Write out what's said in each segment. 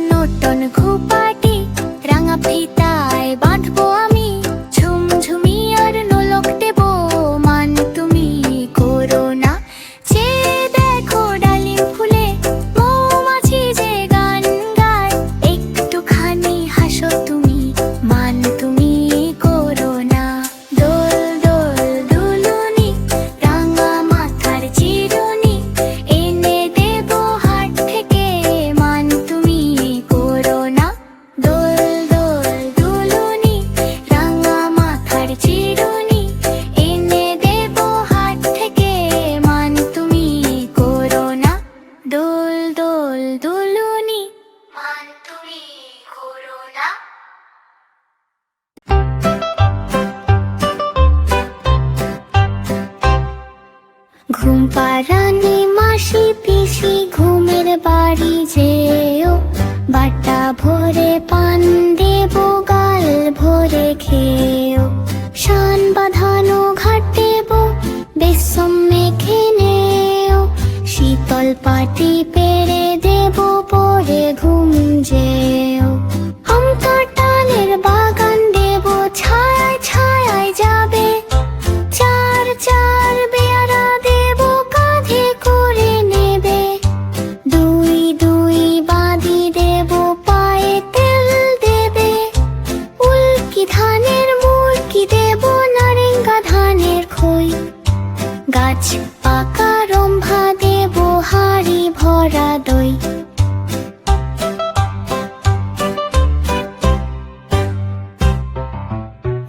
নূতন ঘুপাটি রাঙা ফিতায় বাঁধবো আমি, ঝুমঝুমি আর নোলক দেব মান তুমি করো না। চেয়ে দেখো ডালিম ফুলে মৌমাছি যে গান গায়, একটুখানি হাসো তুমি মান তুমি করো না। দোল দোল দুলুনি রাঙা মাথার চিরুনি এনে দেব হাট থেকে মান তুমি করো না। দোল দোল দুলুনি রাঙা মাথার চিরুনি এনে দেব হাট থেকে মান তুমি করো না। দোল দোল দুলুনি মান তুমি করো না। ঘুম পাড়ানি মাসি পিসি ঘুমের বাড়ি যেও, বাটা ভরে পান দেব গাল ভরে খেও। শান বাঁধানো ঘাট দেব বেসম মেখে নেও, শীতল পাটি পেরে দেব পরে ঘুম যেও। আম কাঁঠালের বাগান দেব ছায়ায় ছায়ায় যাবে, চার চার বেয়ারা দেব কাঁধে করে নেবে। দুই দুই বাঁধি দেব পায়ে তেল দেবে, উল্কি ধানের মুরকি দেব নারেঙ্গা ধানের খই। গাছ পাকা রম্ভা দেব হাড়ি ভরা দই।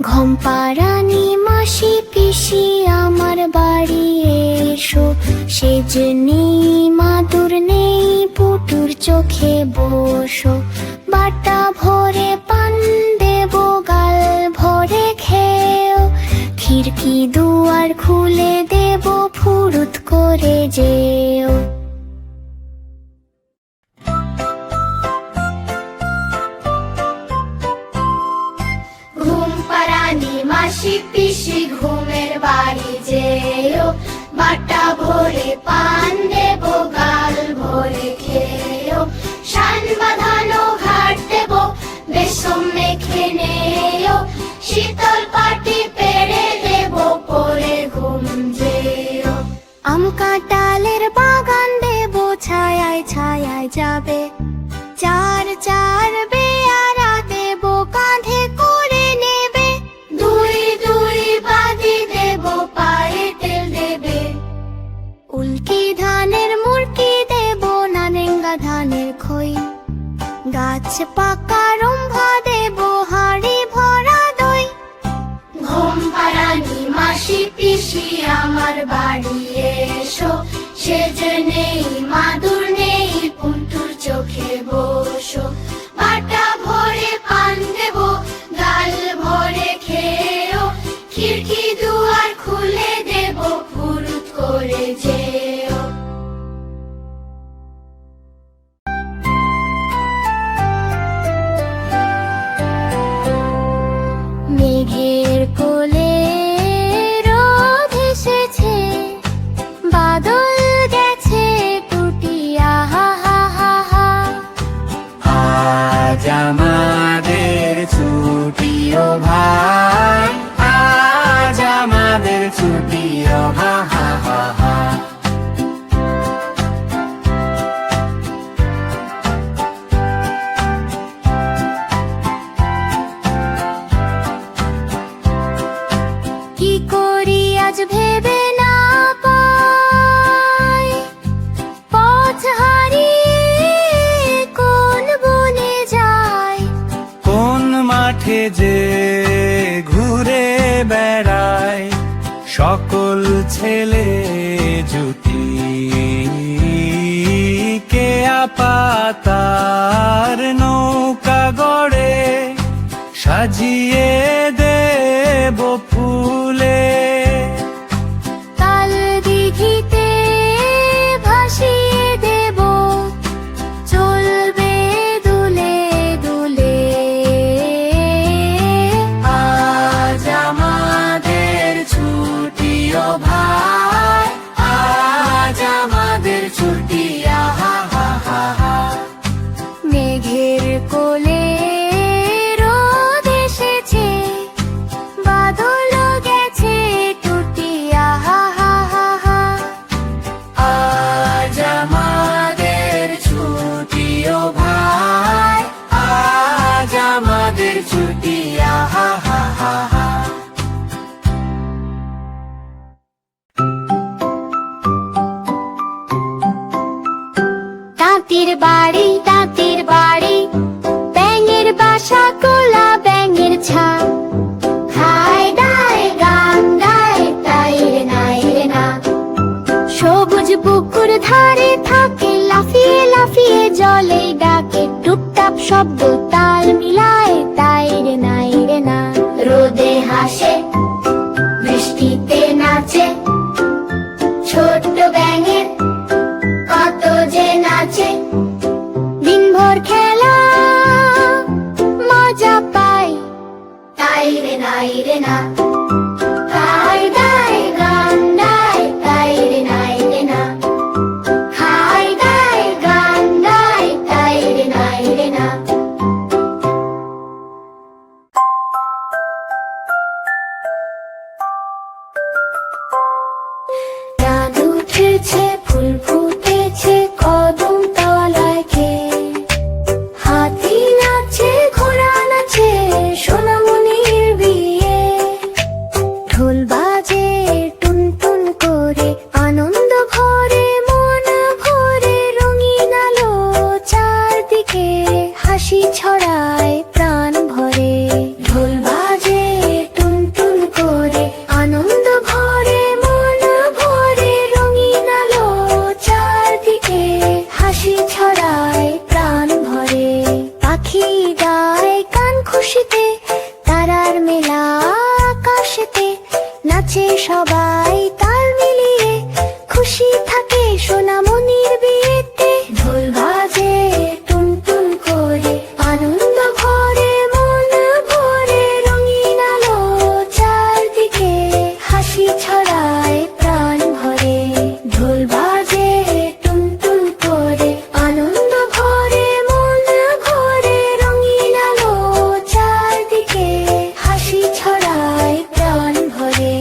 ঘুম পাড়ানি মাসি পিসি আমার বাড়ি এসো, সেজ নেই মাদুর নেই পুটুর চোখে বসো। বাটা ভরে পান দেব গাল ভরে খেও, খিড়কি দুয়ার খুলে দেব ফুরুত করে যেও। ঘুম পাড়ানি মাসি পিসি ঘুমের বাড়ি যেও, বাটা ভরে পান দেব গাল ভরে খেও। শান বাঁধানো ঘাট দেব বেসম মেখে নেও, শীতল পাটি পেরে দেব পরে ঘুম যেও। আম কাঁঠালের বাগান দেব ছায়ায় ছায়ায় যাবে, চার চার বেয়ারা দেব কাঁধে করে নেবে। দুই দুই বাঁধি দেব পায়ে তেল দেবে, উল্কি ধানের মুরকি দেব নারেঙ্গা ধানের খই। গাছ পাকা রম্ভা দেব হাড়ি ভরা দই। ঘুম পাড়ানি মাসি পিসি আমার বাড়ি এসো, সেজ নেই মাদুর নেই পুন্টুর চোখে বসো। বাটা ভরে পান দেব গাল ভরে খেও, খিড়কি দুয়ার খুলে দেব ফুরুত করে যেও। মেঘের কোলে রোদ এসেছে, বাদল গেছে টুটিয়া হা হা হা হা। আজ আমাদের ছুটিও ভাই, আজ আমাদের ছুটিও হা হা হা হা। কি করি আজ ভেবে না পাই, পথ হারিয়ে কোন বনে যাই। কোন মাঠে যে ঘুরে বেড়ায় সকল ছেলে জুটি, কে পাতার নৌকা গড়ে সাজিয়ে দেব ফুলে। তাল দিঘিতে ভাসিয়ে দেব চলবে দুলে দুলে। আজ আমাদের ছুটিও ভাই, আজ আমাদের ছুটি আহা হা হা হা। মেঘে শব্দ তাল মিলায় তাই রে নাই রে না। রোদে হাসে বৃষ্টিতে নাচে ছোট্ট ব্যাঙের কত যে নাচে। দিনভর খেলা মজা পাই তাই রে নাই রে না। খাই দাই গান গাই তাই রে নাই রে না। খাই দাই গান গাই তাই রে নাই রে না। চাঁদ উঠেছে ফুল ফুটেছে কদম তলায় কে। হাতি নাচে ঘোড়া নাচে সোনামণির বিয়ে। ঢোল বাজে টুন টুন করে আনন্দ ভরে মন ভরে রঙিন আলো চারদিকে হাসি ছড়ায় প্রাণ ভরে। ঢোল বাজে টুন টুন করে আনন্দ ভরে মন ভরে রঙিন আলো চারদিকে হাসি ছড়ায় প্রাণ ভরে। পাখি গায় গান খুশিতে তারার মেলা আকাশেতে নাচে সবাই তাল মিলিয়ে খুশি থাকে সোনামণির বিয়েতে। ঢোল বাজে টুন টুন করে আনন্দ ভরে মন ভরে রঙিন আলো চারদিকে হাসি ছড়ায় প্রাণ ভরে। ঢোল বাজে টুন টুন করে আনন্দ ভরে মন ভরে রঙিন আলো চারদিকে হাসি ছড়ায় প্রাণ ভরে।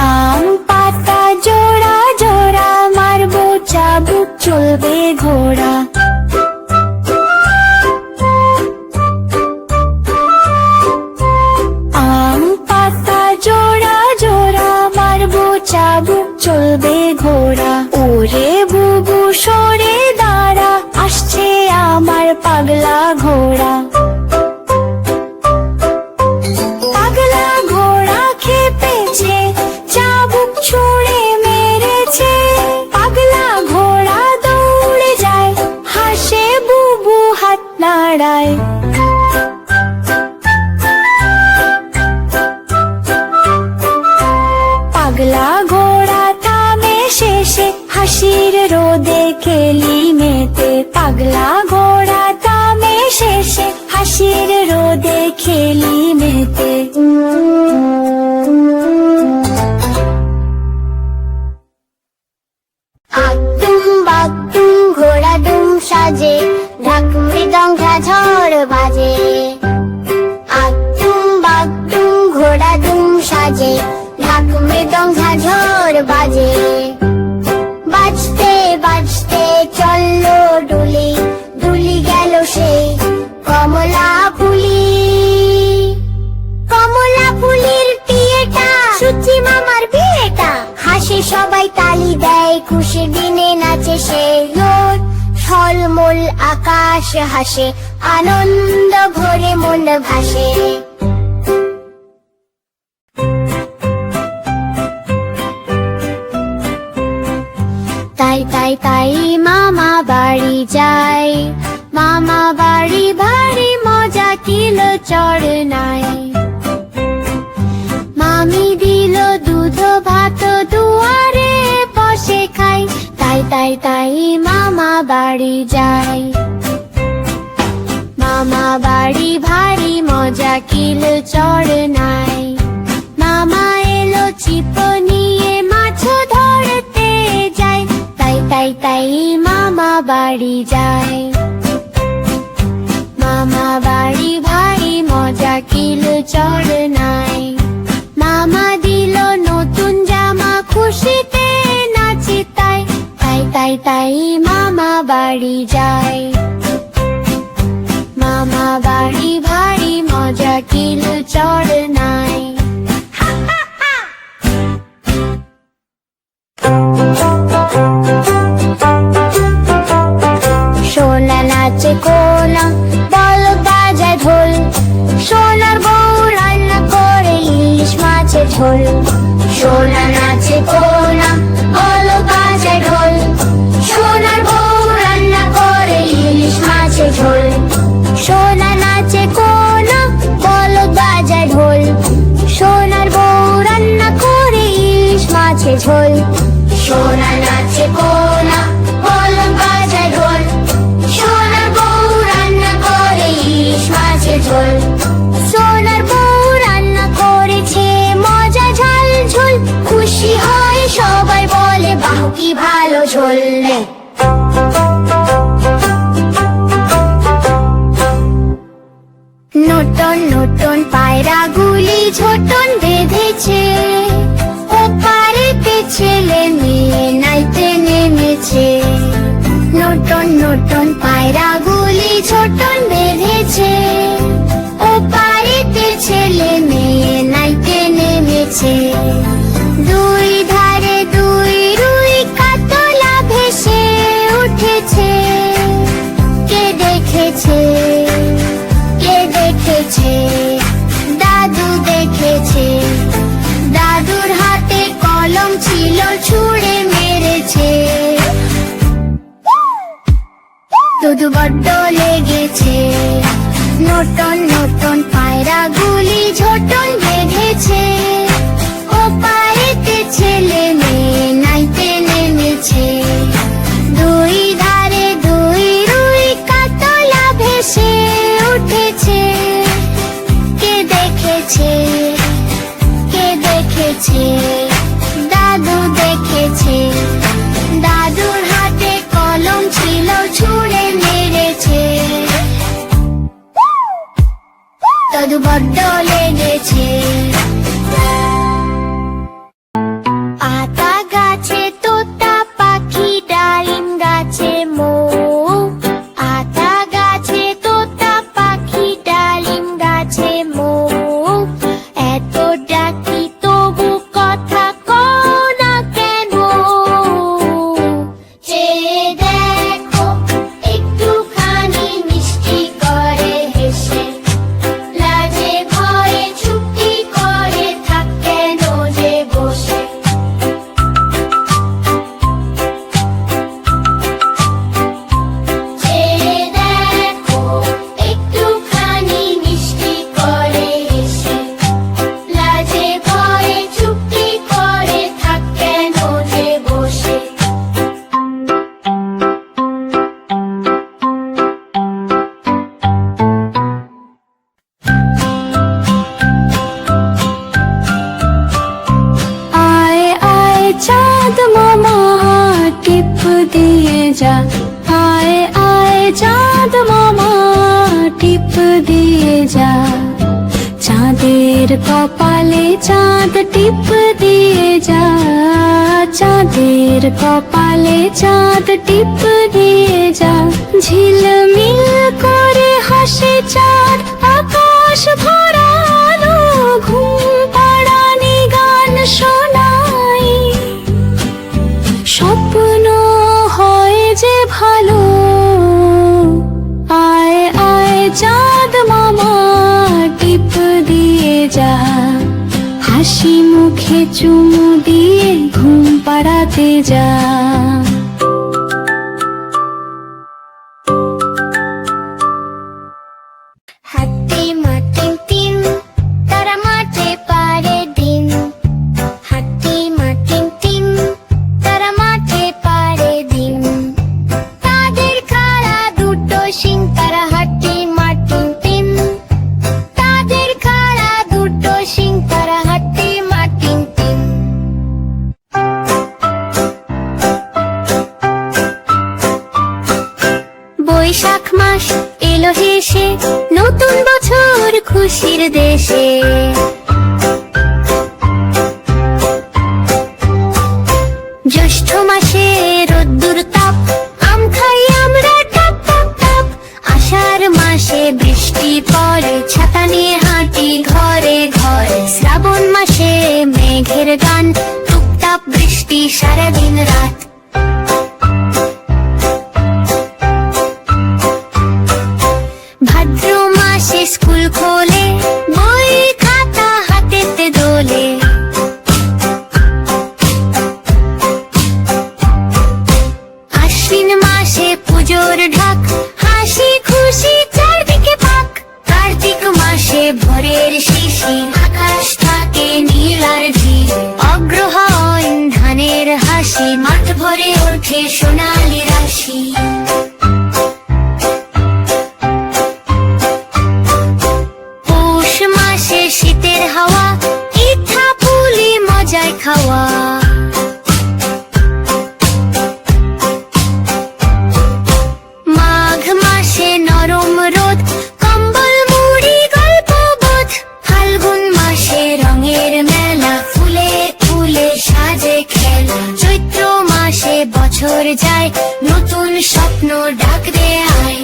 আম পাতা জোড়া জোড়া মারবো চাবুক চলবে ঘোড়া। আম পাতা জোড়া জোড়া মারবো চাবুক চলবে ঘোড়া। ওরে বুবু সরে দাঁড়া আসছে আমার পাগলা ঘোড়া। পাগলা ঘোড়া খেপেছে চাবুক ছুঁড়ে মেরেছে। পাগলা ঘোড়া দৌড়ে যায় হাসে বুবু হাত নাড়ায়। পাগলা ঘোড়া থামে শেষে হাসির রোদে খেলি মেতে। পাগলা ঘোড়া থামে শেষে হাসির রোদে খেলি মেতে। আতুম বাতুম ঘোড়া দুম সাজে ঢাক মৃদঙ্গ ঝড় বাজে। আতুম বাতুম ঘোড়া দুম সাজে ঢাক মৃদঙ্গ ঝড় বাজে। বাজতে বাজতে চললো ডুলি ডুলি গেল সেই কমলা ফুলি। কমলা ফুলির টিয়েটা সুচি মামার বিয়েটা। হাসে সবাই তালি দেয় খুশির দিনে নাচে সে। রোদ ঝলমল আকাশ হাসে আনন্দ ভরে মন ভাসে। তাই তাই তাই মামা বাড়ি যাই। মামা বাড়ি ভারী মজা কিল চড় নাই। মামি দিল দুধ ভাত দুয়ারে বসে খাই। তাই তাই তাই মামা বাড়ি যাই। মামা বাড়ি ভারী মজা কিল চড় নাই। মামা এলো ছিপ নিয়ে মাছ ধরতে যায়। তাই তাই তাই মামা বাড়ি যায়। মামা বাড়ি ভারী মজা কিল চড় নাই। মামা দিল নতুন জামা খুশিতে নাচি তাই। তাই তাই তাই মামা বাড়ি যায়। মামা বাড়ি ভারী মজা কিল চড় নাই। শোলা নাচে কোলা বল ঢোল। সোনা নাচে কোনা বলো বাজায় ঢোল। সোনার বউ রান্না করে ইলিশ মাছের ঝোল। সোনা নাচে কোনা বলো বাজায় ঢোল। সোনার বউ রান্না করে ইলিশ মাছের ঝোল। সোনা নাচে কোনা বলো বাজায় ঢোল। সোনার বউ রান্না করে ইলিশ মাছের ঝোল। সোনার বউ রান্না করেছে মজা ঝাল ঝোল। খুশি হয় সবাই বলে বাহ কি ভালো ঝোল। নতুন নতুন পায়রাগুলি ঝোটন বেঁধেছে। ওপারেতে ছেলে মেয়ে নাইতে নেমেছে। নতুন নতুন পায়রাগুলি ঝোটন বেঁধেছে। ওপারেতে ছেলে মেয়ে নাইতে নেমেছে। দুই ধারে দুই রুই কাতলা ভেসে উঠেছে। কে দেখেছে? কে দেখেছে? দাদু দেখেছে। দাদুর হাতে কলম ছিল ছুঁড়ে মেরেছে। দুধু বড্ড লেগেছে। নতুন নতুন পায়রাগুলি ঝোটন বেঁধেছে। ওপারেতে ছেলে মেয়ে নাইতে নেমেছে। দুই ধারে দুই রুই কাতলা ভেসে উঠেছে। কে দেখেছে? কে দেখেছে? দাদু দেখেছে। দাদুর হাতে কলম ছিল ছুঁড়ে মেরেছে। দাদু বড্ড লেগেছে। আতা গাছে তোতা পাখি ডালিম গাছে মৌ। আতা গাছে তোতা পাখি ডালিম গাছে মৌ। এত ডাকি তবু কথা কও না কেন? চেয়ে দেখো একটুখানি মিষ্টি করে হেসে। লাজে ভয়ে চুপটি করে থাক কেন যে বসে। চেয়ে দেখো একটুখানি মিষ্টি করে হেসে। লাজে ভয়ে চুপটি করে থাক কেন যে বসে। आए आए चाँद मामा टिप दिए जा। आए आए चाँद मामा टिप दिए जा। চাঁদের কপালে চাঁদ টিপ দিয়ে যা। চাঁদের কপালে চাঁদ টিপ দিয়ে যা। ঝিলমিল করে হাসে চাঁদ আকাশ ভরানো। ঘুম পাড়ানি গান শোনাই। স্বপ্ন হয় যে ভালো। আয় আয় চাঁদ মামা টিপ দিয়ে যা। হাসি মুখে চুমু দিয়ে ঘুম পাড়াতে যা। হাতে মাটিম টিম তারা মাঠে পারে দিন। হাতে মাটিম টিম তারা মাঠে পারে দিন। তাদের খাড়া দুটো শিং তারা হাতে মাটিম টিম। তাদের খাড়া দুটো শিং তারা হাতে মাটিম টিম। বৈশাখ মাস এলো হেসে নতুন বছর খুশির দেশে। জ্যৈষ্ঠ মাসে রোদ্দুর তাপ আম খাই আমরা টপ টপ টপ। আষাঢ় মাসে বৃষ্টি পড়ে ছাতা নিয়ে হাঁটি ঘরে ঘরে। শ্রাবণ মাসে মেঘের গান টুপটাপ বৃষ্টি সারাদিন রাত। ভাদ্র মাসে স্কুল খোলে বই খাতা হাতেতে দোলে। হাওয়া পিঠা পুলি মজায় খাওয়া মাঘ মাসে নরম রোদ কম্বল মুড়ি গল্প বোধ ফাল্গুন মাসে রঙের মেলা ফুলে ফুলে সাজে খেলা চৈত্র মাসে বছর যায় নতুন স্বপ্ন ডাক দে আয়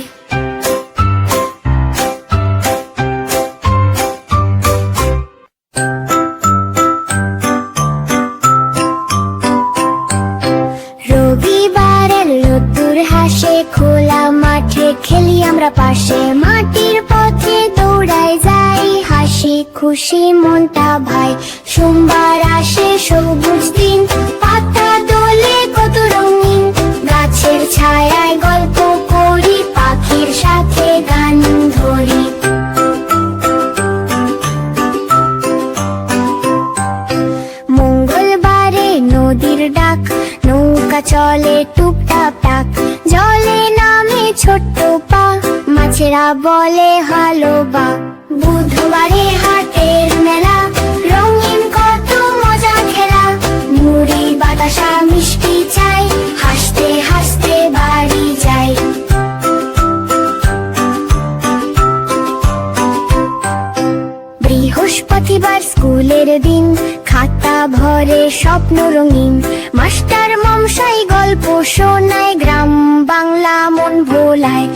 রবিবারের রোদ্দুর হাসে খোলা মাঠে খেলি আমরা পাশে মাটির পথে দৌড়ায় যাই হাসি খুশি মনটা ভাই সোমবার আসে সবুজ দিন পাতা দোলে কত রঙিন গাছের ছায়ায় গল্প করি পাখির সাথে গান ধরি মঙ্গলবারে নদীর ডাক নৌকা চলে টুকটাক টাক জলে নামে ছোট্ট পা মাছেরা বলে হালো বা বুধবারে হাটের মেলা রঙিন কত মজা খেলা মুড়ি বাতাসা মিষ্টি চাই হাসতে হাসতে বাড়ি যাই বৃহস্পতিবার স্কুলের দিন খাতা ভরে স্বপ্ন রঙিন মাস্টার মমশাই গল্প শোনায় গ্রাম বাংলা মন ভোলায়